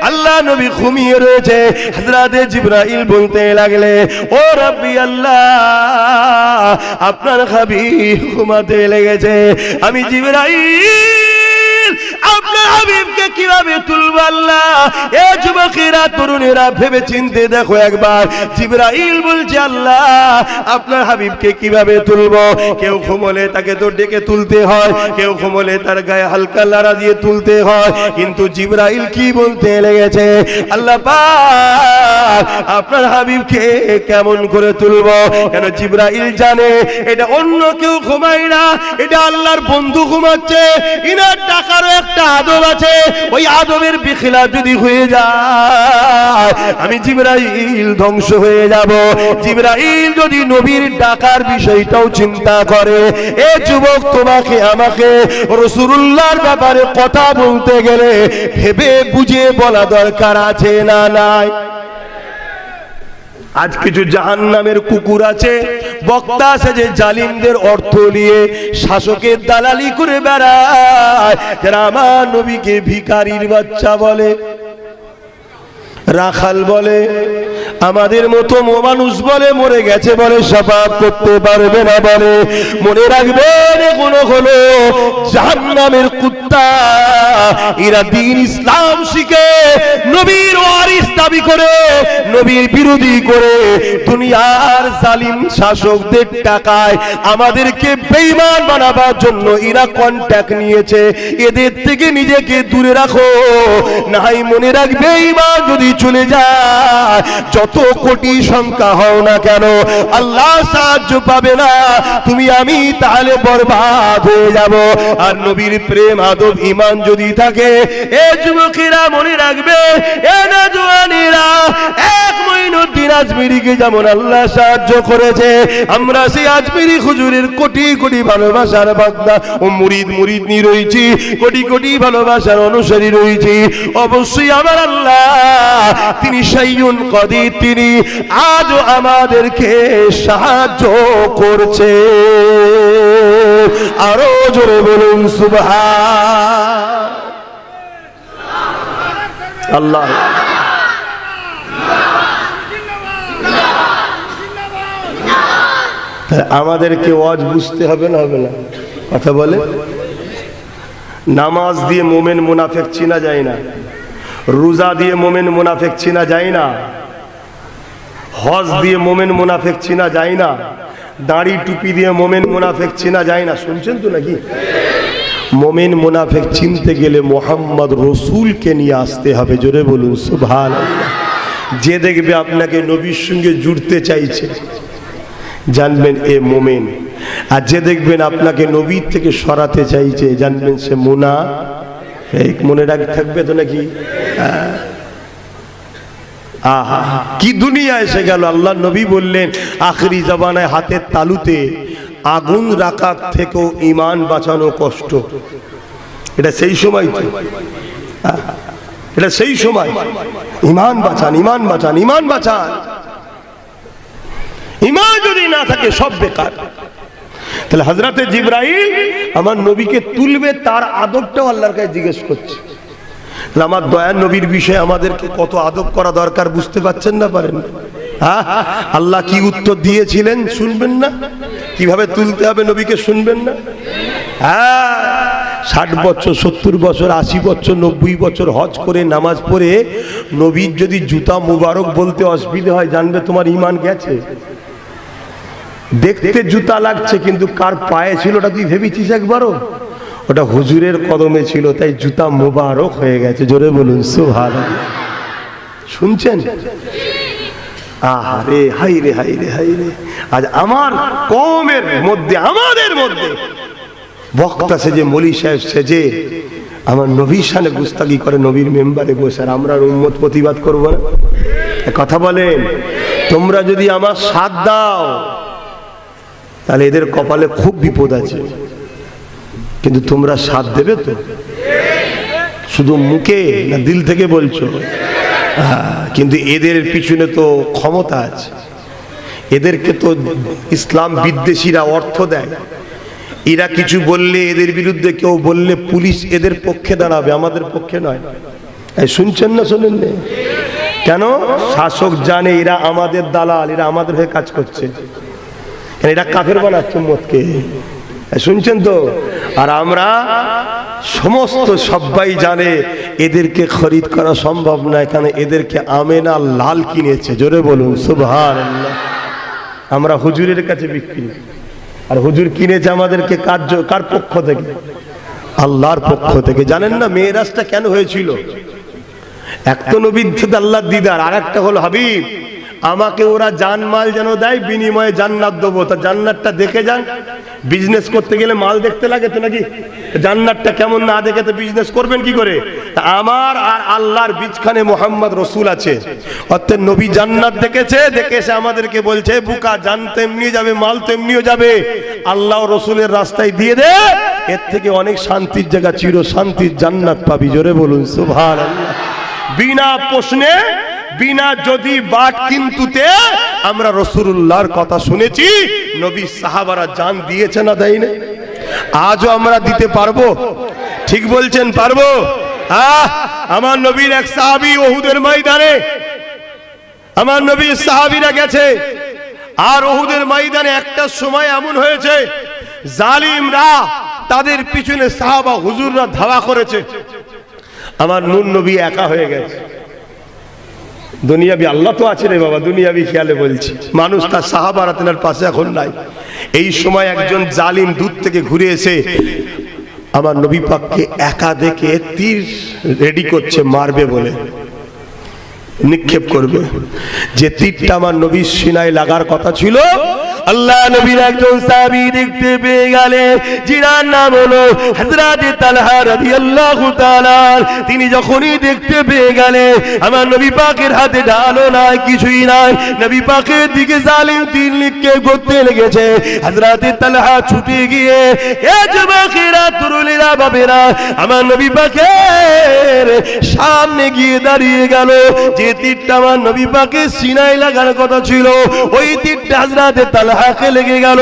আল্লাহ নবী ঘুমিয়ে রয়েছে। হযরতে জিবরাইল বলতে লাগলে, ও রাব্বি আল্লাহ, আপনার হাবিব ঘুমাতে লেগেছে, আমি জিবরাইল আপনার হাবিবকে কিভাবে তুলবো আল্লাহ? এ যুবকেরা, তরুণেরা ভেবে চিন্তে দেখো একবার। জিবরাইল বলছে, আল্লাহ আপনার হাবিবকে কিভাবে তুলবো? কেউ ঘুমলে তাকে তো ডেকে তুলতে হয়, কেউ ঘুমলে তার গায়ে হালকা লাড়া দিয়ে তুলতে হয়, কিন্তু জিবরাইল কি বলতে লেগেছে, আল্লাহ পাক আপনার হাবিবকে কেমন করে তুলবো? কেন জিবরাইল জানে এটা অন্য কেউ ঘুমায় না, এটা আল্লাহর বন্ধু ঘুমাচ্ছে। ইনার টাকারও একটা আদব আছে, ওই আদবের বিখিলাফ যদি হয়ে যায় আমি জিবরাইল ধ্বংস হয়ে যাব। জিবরাইল যদি নবীর ডাকার বিষয়টাও চিন্তা করে, এ যুবক তোমাকে আমাকে রাসূলুল্লাহর ব্যাপারে কথা বলতে গেলে ভেবে বুঝে বলা দরকার আছে না নাই? আজ কিছু জাহান্নামের কুকুর আছে, বক্তা আছে, যে জালিমদের অর্থ নিয়ে শাসকের দালালি করে বেড়ায়, যারা আমার নবীকে ভিখারির বাচ্চা বলে, রাখাল বলে, আমাদের মতো মানুষ বলে, মরে গেছে বলে, শাফাত করতে পারবে না বলে। মনে রাখবেন এগুলো হলো জাহান্নামের কুত্তা। এরা দ্বীন ইসলাম শিখে নবীর ওয়ারিস দাবি করে, নবীর বিরোধী করে, দুনিয়ার জালিম শাসকদের টাকায় আমাদেরকে বেঈমান বানাবার জন্য এরা কন্ট্যাক্ট নিয়েছে। এদের থেকে নিজেকে দূরে রাখো, নাই মনে রাখবে ঈমান যদি চলে যায়, যত কোটি সংখ্যা হও না কেন, আল্লাহ সাহায্য পাবে না, তুমি আমি তাহলে বরবাদ হয়ে যাব। আর নবীর প্রেম আদব ঈমান যদি থাকে, এ যুবকেরা মনে রাখবে, এ নওজওয়ানেরা, এক মঈনুদ্দিন আজমিরিকে যেমন আল্লাহ সাহায্য করেছে, আমরা সেই আজমিরি হুজুরের কোটি কোটি ভালোবাসার বান্দা ও মুরিদনি রয়েছি, কোটি কোটি ভালোবাসার অনুসারী রয়েছি। অবশ্যই আমার আল্লাহ তিনি শাইউন কাদির, তিনি আজও আমাদেরকে সাহায্য করছে। আরো জোরে বলুন সুবহান আল্লাহ। আমাদেরকে ওয়াজ বুঝতে হবে না, হবে না? কথা বলে, নামাজ দিয়ে মোমেন মুনাফিক চিনা যায় না, রোজা দিয়ে মোমেন মুনাফিক চিনা যায় না, হজ দিয়ে মোমেন মুনাফিক চিনা যায় না, দাড়ি টুপি দিয়ে মোমেন মুনাফিক চিনা যায় না। শুনছেন তো নাকি? মুমিন মুনাফিক চিনতে গেলে মুহাম্মদ রসুলকে নিয়ে আসতে হবে। জোরে বলুন সুবহানাল্লাহ। যে দেখবে আপনাকে নবীর সঙ্গে জুড়তে চাইছে জানবেন এ মুমিন, আর যে দেখবেন আপনাকে নবীর থেকে সরাতে চাইছে জানবেন সে মুনাফিক। মনে রাখতে থাকবে তো নাকি? আহা কি দুনিয়া এসে গেল। আল্লাহ নবী বললেন আখরি জামানায় হাতের তালুতে আগুন রাখার থেকেও ঈমান বাঁচানো কষ্ট। এটা সেই সময় তো, এটা সেই সময়। ঈমান বাঁচান, ঈমান বাঁচান, ঈমান বাঁচান। ঈমান যদি না থাকে সব বেকার। তাহলে হযরতে জিবরাইল আমার নবীকে তুলবে, তার আদবটাও আল্লাহর কাছে জিজ্ঞেস করছে। আমার দয়ার নবীর বিষয়ে আমাদেরকে কত আদব করা দরকার বুঝতে পারছেন না? পারেন? হ্যাঁ, আল্লাহ কি উত্তর দিয়েছিলেন শুনবেন না? কিভাবে তুলতে হবে নবীকে শুনবেন না? হ্যাঁ, 60 বছর 70 বছর 80 বছর 90 বছর হজ করে নামাজ পড়ে নবীর যদি জুতা মুবারক বলতে অসুবিধা হয় জানবে তোমার ঈমান গেছে। দেখতে জুতা লাগছে কিন্তু কার পায়ে ছিল ওটা তুই ভেবেছিস একবারও? ওটা হুজুরের কদমে ছিল, তাই জুতা মুবারক হয়ে গেছে। জোরে বলুন সুবহানাল্লাহ। শুনছেন? আহারে হাই রে হাই রে হাই রে। আজ আমার কওমের মধ্যে, আমাদের মধ্যে বক্তা সেজে, মলি সাহেব সেজে আমার নবীর শানে গুস্তাগি করে নবীর মেম্বারে বসে, আর আমরা উম্মত প্রতিবাদ করব না? কথা বলেন? তোমরা যদি আমার সাথ দাও তাহলে এদের কপালে খুব বিপদ আছে, কিন্তু তোমরা সাথ দেবে তো? শুধু মুখে না দিল থেকে বলছো? কিন্তু এদের পিছনে তো ক্ষমতা আছে। এদেরকে তো ইসলাম বিদ্বেষীরা অর্থ দেয়। এরা কিছু বললে, এদের বিরুদ্ধে কেউ বললে পুলিশ এদের পক্ষে দাঁড়াবে, আমাদের পক্ষে নয়। শুনছেন না? শোনেন না কেন? শাসক জানে এরা আমাদের দালাল, এরা আমাদের হয়ে কাজ করছে। এরা কাফের বানাচ্ছে উম্মতকে। শুনছেন তো? আর আমরা সমস্ত সবাই জানে এদেরকে খরিদ করা সম্ভব নয়, কারণ এদেরকে আমেনা লাল কিনেছে। জোরে বলুন সুবহানাল্লাহ। আমরা হুজুরের কাছে বিক্রি, আর হুজুর কিনেছে আমাদেরকে কার পক্ষ থেকে? আল্লাহর পক্ষ থেকে। জানেন না মেরাজটা কেন হয়েছিল? এক তো নবীর সাথে আল্লাহর দিদার, আর একটা হলো হাবিব আমাকে ওরা জানমাল যেন দেয়, বিনিময়ে জান্নাত দেবো। তা জান্নাতটা দেখে যান। বিজনেস করতে গেলে মাল দেখতে লাগে তো নাকি? জান্নাতটা কেমন না দেখে তো বিজনেস করবেন কি করে? তা আমার আর আল্লাহর বীজখানে মোহাম্মদ রসুল আছে, অর্থাৎ নবী জান্নাত দেখেছে, দেখে এসে আমাদেরকে বলছে বুকা জান তেমনি যাবে, মাল তেমনিও যাবে, আল্লাহ রসুলের রাস্তায় দিয়ে দে, এর থেকে অনেক শান্তির জায়গা, চির শান্তির জান্নাত পাবি। জোরে বলুন সুবহানাল্লাহ। বিনা প্রশ্নে, বিনা যদি বাট কিন্তুতে আমরা রাসূলুল্লাহর কথা শুনেছি। নবী সাহাবারা জান দিয়েছে না দেয় না? আজও আমরা দিতে পারবো? ঠিক বলছেন পারবো? আমার নবীর এক সাহাবী উহুদের ময়দানে, আমার নবীর সাহাবীরা গেছে, আর উহুদের ময়দানে একটা সময় এমন হয়েছে জালিমরা তাদের পিছনে সাহাবা হুজুররা ধাওয়া করেছে। আমার নূর নবী একা হয়ে গেছে। দুনিয়াবি আল্লাহ তো আছে রে বাবা, দুনিয়াবি খেয়ালে বলছি, মানুষ তার সাহাবারা তেনার পাশে এখন নাই। এই সময় একজন জালিম দূর থেকে ঘুরে এসে আমার নবী পাককে একা দেখে তীর রেডি করছে, মারবে বলে নিক্ষেপ করবে। যে তীরটা আমার নবীর সিনায় লাগার কথা ছিল, আল্লাহ নবীর একজন সাহাবী দেখতে পেয়ে গেলেন, যিনার নাম হলো হযরত তালহা রাদিয়াল্লাহু তাআলা। তিনি যখনই দেখতে পেয়ে গেলেন আমার নবী পাকের হাতে ঢালও নাই, কিছুই নাই, নবী পাকের দিকে জালিম তীর নিক্ষেপ করতে লেগেছে। হযরত তালহা ছুটে গিয়ে, এ যুবকেরা, তরুণেরা, বাবেরা, আমার নবী পাকের সামনে গিয়ে দাঁড়িয়ে গেল। যে তীরটা আমার নবী পাকের সিনায় লাগার কথা ছিল, ওই তীরটা হযরত তালহাকে লেগে গেল।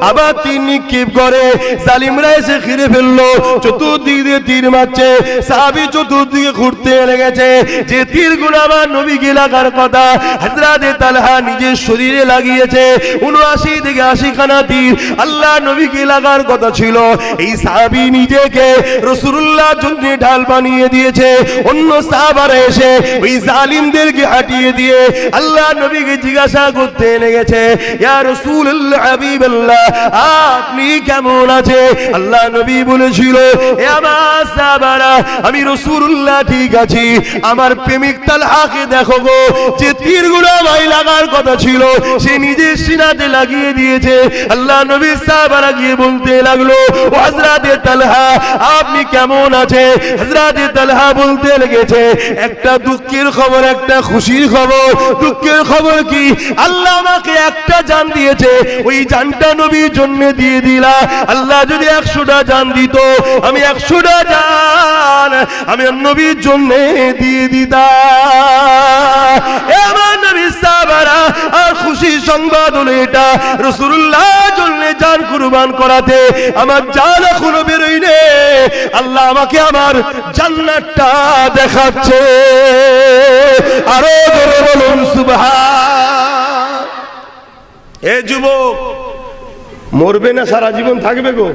আবার তীর নিক্ষেপ করে, জালিমরা এসে ঘিরে ফেললো, চতুর্দিক দিয়ে তীর মারছে। সাহাবী চতুর্দিকে ঘুরতে লেগেছে। যে তীরগুলো আমার নবীকে লাগার কথা হযরত তালহা নিজের শরীরে লাগিয়েছে, ৭৯ থেকে ৮০ খানা তীর আল্লাহ নবীকে লাগার কথা ছিল। এই সাহাবী নিজেকে রাসূলুল্লাহর জন্য ঢাল বানিয়ে দিয়েছে। অন্য সাহাবারা এসে ওই জালিমদেরকে হাঁটিয়ে দিয়ে আল্লাহ নবীকে জিজ্ঞাসা করতে লেগেছে, ইয়া রাসূল রাসূলুল্লাহ হাবিবাল্লাহ আপনি কেমন আছে? আল্লাহ নবী বলেছিল, এ আমার সাহাবারা, আমি রাসূলুল্লাহ ঠিক আছি। আমার প্রেমিক তালহাকে দেখো গো, যে তীরগুলো আমায় লাগার কথা ছিল সে নিজে সিনাতে লাগিয়ে দিয়েছে। আল্লাহ নবী সাহাবারা গিয়ে বলতে লাগলো, ও হযরতে তালহা আপনি কেমন আছে? হযরতে তালহা বলতে লেগেছে, একটা দুঃখের খবর, একটা খুশির খবর। দুঃখের খবর কি? আল্লাহ আমাকে একটা জান দিয়েছে, ওই জানটা নবীর জন্য দিয়ে দিলা। আল্লাহ যদি 100টা জান দিত, আমি 100টা জান আমি নবীর জন্য দিয়ে দিতাম। আমার নবী সাহাবারা, আর খুশি সংবাদ হলো এটা, রাসূলুল্লাহ জন্য জান কুরবান করাতে আমার জান এখনো বেরোয়নি। আল্লাহ আমাকে আমার জান্নাতটা দেখাচ্ছে। আরো জোরে বলুন সুবহান। এ যুবক, মরবে না সারা জীবন থাকবে গো?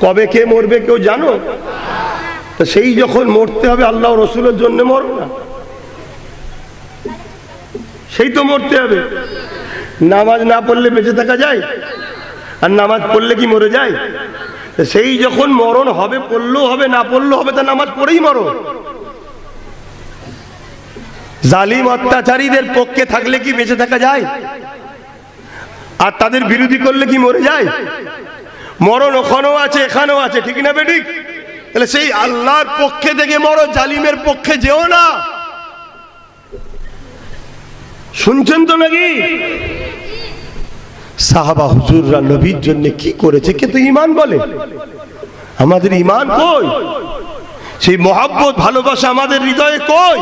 কবে কে মরবে কেউ জানো? তো সেই যখন মরতে হবে আল্লাহ রসুলের জন্য মরো না, সেই তো মরতে হবে। নামাজ না পড়লে বেঁচে থাকা যায়? আর নামাজ পড়লে কি মরে যায়? সেই যখন মরণ হবে, পড়লেও হবে না পড়লেও হবে, তা নামাজ পড়েই মরো। জালিম অত্যাচারীদের পক্ষে থাকলে কি বেঁচে থাকা যায়? আর তাদের বিরোধী করলে কি মরে যায়? মরণ ওখানেও আছে, এখানেও আছে, ঠিক না বেঠিক? তাহলে সেই আল্লাহর পক্ষে থেকে মরো, জালিমের পক্ষে যেও না। শুনছেন তো নাকি? সাহাবা হুজুররা নবীর জন্য কি করেছে, কিন্তু ঈমান বলে। আমাদের ঈমান কই? সেই মহব্বত ভালোবাসা আমাদের হৃদয়ে কই?